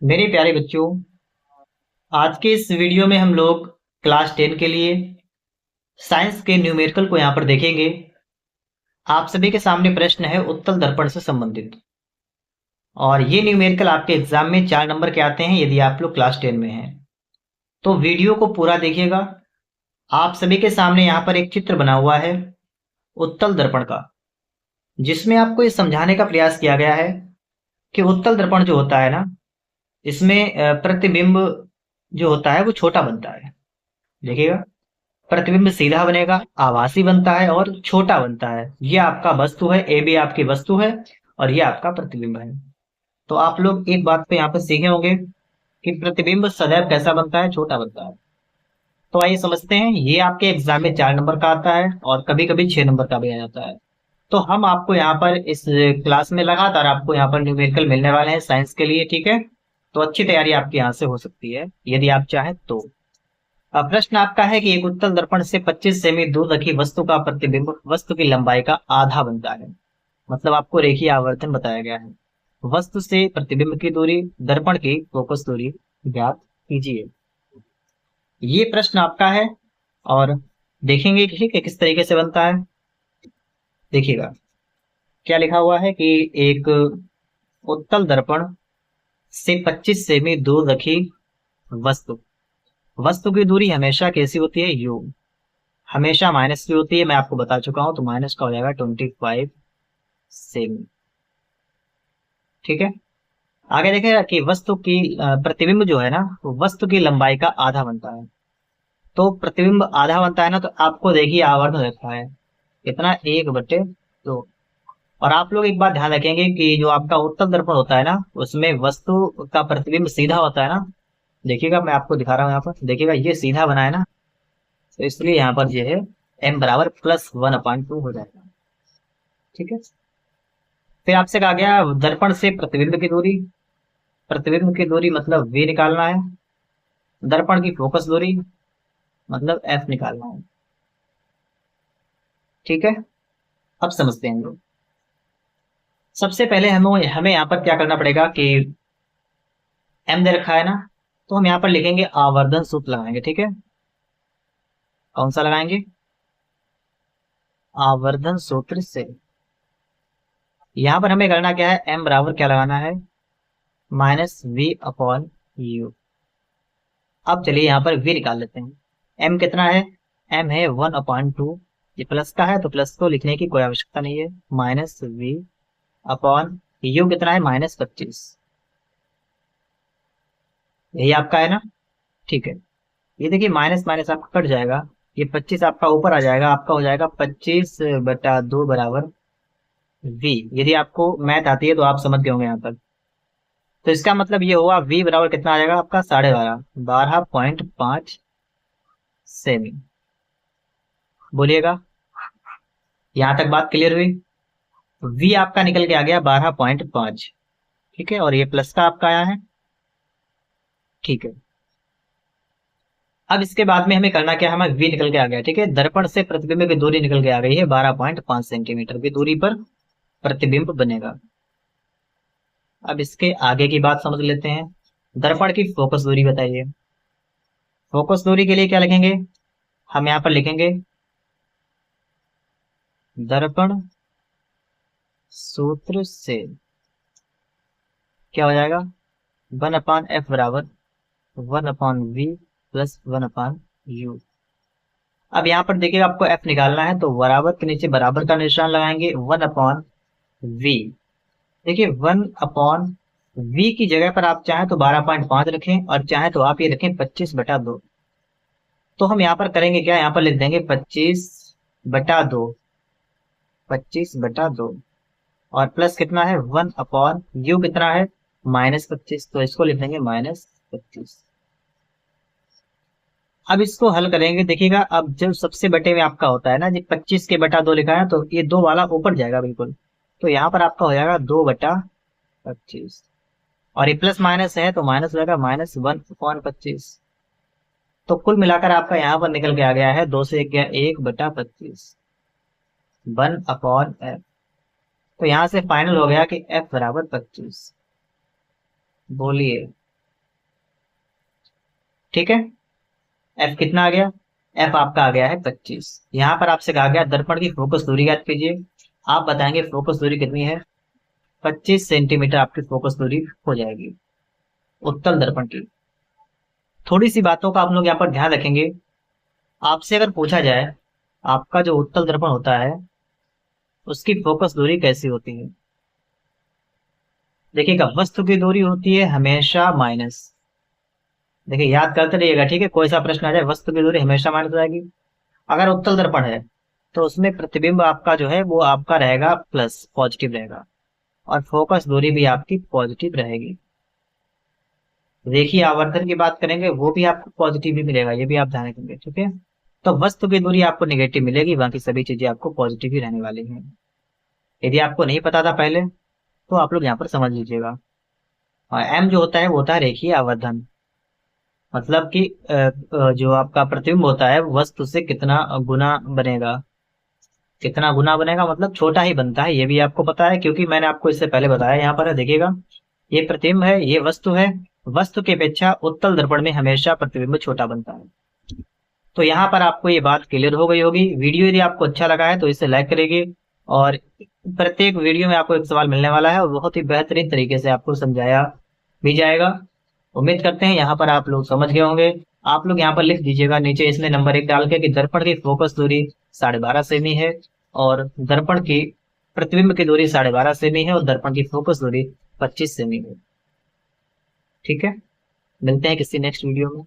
मेरे प्यारे बच्चों, आज के इस वीडियो में हम लोग क्लास 10 के लिए साइंस के न्यूमेरिकल को यहाँ पर देखेंगे। आप सभी के सामने प्रश्न है उत्तल दर्पण से संबंधित, और ये न्यूमेरिकल आपके एग्जाम में 4 नंबर के आते हैं यदि आप लोग क्लास 10 में हैं। तो वीडियो को पूरा देखिएगा। आप सभी के सामने यहाँ पर एक चित्र बना हुआ है उत्तल दर्पण का, जिसमें आपको ये समझाने का प्रयास किया गया है कि उत्तल दर्पण जो होता है ना, इसमें प्रतिबिंब जो होता है वो छोटा बनता है। देखिएगा, प्रतिबिंब सीधा बनेगा, आभासी बनता है और छोटा बनता है। ये आपका वस्तु है, ए बी आपकी वस्तु है और ये आपका प्रतिबिंब है। तो आप लोग एक बात पे यहाँ पे सीखे होंगे कि प्रतिबिंब सदैव कैसा बनता है, छोटा बनता है। तो आइए समझते हैं। ये आपके एग्जाम में 4 नंबर का आता है और कभी कभी 6 नंबर का भी आ जाता है। तो हम आपको यहाँ पर इस क्लास में लगातार आपको यहाँ पर न्यूमेरिकल मिलने वाले हैं साइंस के लिए, ठीक है। तो अच्छी तैयारी आपकी यहाँ से हो सकती है यदि आप चाहें तो। अब प्रश्न आपका है कि एक उत्तल दर्पण से 25 सेमी दूर रखी वस्तु का प्रतिबिंब वस्तु की लंबाई का आधा बनता है। मतलब आपको रेखीय आवर्तन बताया गया है। वस्तु से प्रतिबिंब की दूरी, दर्पण की फोकस दूरी ज्ञात कीजिए। ये प्रश्न आपका है और देखेंगे कि किस तरीके से बनता है। देखिएगा क्या लिखा हुआ है कि एक उत्तल दर्पण से 25 सेमी दूर रखी वस्तु, वस्तु की दूरी हमेशा कैसी होती है, यू, हमेशा माइनस की होती है। मैं आपको बता चुका हूं, तो माइनस का हो जाएगा 25 सेमी, ठीक है। आगे देखेगा कि वस्तु की प्रतिबिंब जो है ना, वो वस्तु की लंबाई का आधा बनता है। तो प्रतिबिंब आधा बनता है ना, तो आपको देखिए आवर्धन रखा है कितना, 1/2। और आप लोग एक बात ध्यान रखेंगे कि जो आपका उत्तल दर्पण होता है ना, उसमें वस्तु का प्रतिबिंब सीधा होता है ना। देखिएगा मैं आपको दिखा रहा हूँ, यहाँ पर देखिएगा ये सीधा बना है ना, तो इसलिए यहाँ पर जो है m बराबर +1/2 हो जाएगा, ठीक है। फिर आपसे कहा गया दर्पण से प्रतिबिंब की दूरी, प्रतिबिंब की दूरी मतलब v निकालना है, दर्पण की फोकस दूरी मतलब f निकालना है, ठीक है। अब समझते हैं हम लोग। सबसे पहले हमें हमें यहाँ पर क्या करना पड़ेगा कि m दे रखा है ना, तो हम यहाँ पर लिखेंगे आवर्धन सूत्र लगाएंगे, ठीक है। कौन सा लगाएंगे, आवर्धन सूत्र से। यहाँ पर हमें करना क्या है, m बराबर क्या लगाना है, -v/u। अब चलिए यहाँ पर v निकाल लेते हैं। m कितना है, m है 1/2। ये प्लस का है तो प्लस को लिखने की कोई आवश्यकता नहीं है। -v/u कितना है, -25। यही आपका है ना, ठीक है। ये देखिए माइनस माइनस आपका कट जाएगा, ये 25 आपका ऊपर आ जाएगा, आपका हो जाएगा 25/2 बराबर v। यदि आपको मैथ आती है तो आप समझ गए होंगे यहाँ तक। तो इसका मतलब ये हुआ v बराबर कितना आ जाएगा आपका, 12.5, 12.5 सेमी। बोलिएगा, यहाँ तक बात क्लियर हुई। v आपका निकल के आ गया 12.5, ठीक है, और ये प्लस का आपका आया है, ठीक है। अब इसके बाद में हमें करना क्या है, हमें v निकल के आ गया, ठीक है। दर्पण से प्रतिबिंब की दूरी निकल के आ गई है, 12.5 सेंटीमीटर की दूरी पर प्रतिबिंब बनेगा। अब इसके आगे की बात समझ लेते हैं। दर्पण की फोकस दूरी बताइए। फोकस दूरी के लिए क्या लिखेंगे, हम यहाँ पर लिखेंगे दर्पण सूत्र से क्या हो जाएगा, 1/f बराबर 1/v प्लस 1/u। अब यहाँ पर देखिए आपको f निकालना है, तो बराबर के नीचे बराबर का निशान लगाएंगे, 1/v। देखिए 1/v की जगह पर आप चाहें तो 12.5 रखें और चाहे तो आप ये रखें 25/2। तो हम यहाँ पर करेंगे क्या, यहाँ पर लिख देंगे 25/2, 25/2, और प्लस कितना है 1/u कितना है, -25, तो इसको लिख देंगे -25। अब इसको हल करेंगे, देखिएगा अब जब सबसे बटे में आपका होता है ना, जब 25/2 लिखा है तो ये दो वाला ऊपर जाएगा बिल्कुल। तो यहाँ पर आपका हो जाएगा 2/25, और ये प्लस माइनस है तो माइनस हो जाएगा -1/25। तो कुल मिलाकर आपका यहाँ पर निकल के आ गया है 2 से 1 गया 1/25, 1/f। तो यहाँ से फाइनल हो गया कि f बराबर 25। बोलिए ठीक है, एफ कितना आ गया, एफ आपका आ गया है 25। यहाँ पर आपसे कहा गया दर्पण की फोकस दूरी याद कीजिए, आप बताएंगे फोकस दूरी कितनी है, 25 सेंटीमीटर आपकी फोकस दूरी हो जाएगी उत्तल दर्पण की। थोड़ी सी बातों का आप लोग यहाँ पर ध्यान रखेंगे, आपसे अगर पूछा जाए आपका जो उत्तल दर्पण होता है उसकी फोकस दूरी कैसी होती है, देखिएगा वस्तु की दूरी होती है हमेशा माइनस, देखिए याद करते रहिएगा, ठीक है, कोई सा प्रश्न आ जाए वस्तु की दूरी हमेशा माइनस हो जाएगी। अगर उत्तल दर्पण है तो उसमें प्रतिबिंब आपका जो है वो आपका रहेगा प्लस, पॉजिटिव रहेगा, और फोकस दूरी भी आपकी पॉजिटिव रहेगी। देखिए आवर्धन की बात करेंगे वो भी आपको पॉजिटिव ही मिलेगा, ये भी आप ध्यान रखेंगे, ठीक है। तो वस्तु की दूरी आपको नेगेटिव मिलेगी, बाकी सभी चीजें आपको पॉजिटिव ही रहने वाली हैं। यदि आपको नहीं पता था पहले तो आप लोग यहाँ पर समझ लीजिएगा। और एम जो होता है वो होता है रेखीय आवर्धन, मतलब कि जो आपका प्रतिबिंब होता है वस्तु से कितना गुना बनेगा, कितना गुना बनेगा मतलब छोटा ही बनता है, ये भी आपको पता है क्योंकि मैंने आपको इससे पहले बताया। यहाँ पर है देखिएगा, ये प्रतिबिंब है, ये वस्तु है, वस्तु की अपेक्षा उत्तल दर्पण में हमेशा प्रतिबिंब छोटा बनता है। तो यहाँ पर आपको ये बात क्लियर हो गई होगी। वीडियो यदि आपको अच्छा लगा है तो इसे लाइक करेंगे, और प्रत्येक वीडियो में आपको एक सवाल मिलने वाला है और बहुत ही बेहतरीन तरीके से आपको समझाया भी जाएगा। उम्मीद करते हैं यहाँ पर आप लोग समझ गए होंगे। आप लोग यहाँ पर लिख दीजिएगा नीचे इसमें नंबर 1 डाल के कि दर्पण की फोकस दूरी 12.5 सेमी है, और दर्पण की प्रतिबिंब की दूरी 12.5 सेमी है, और दर्पण की फोकस दूरी 25 सेमी है। ठीक है, मिलते हैं किसी नेक्स्ट वीडियो में।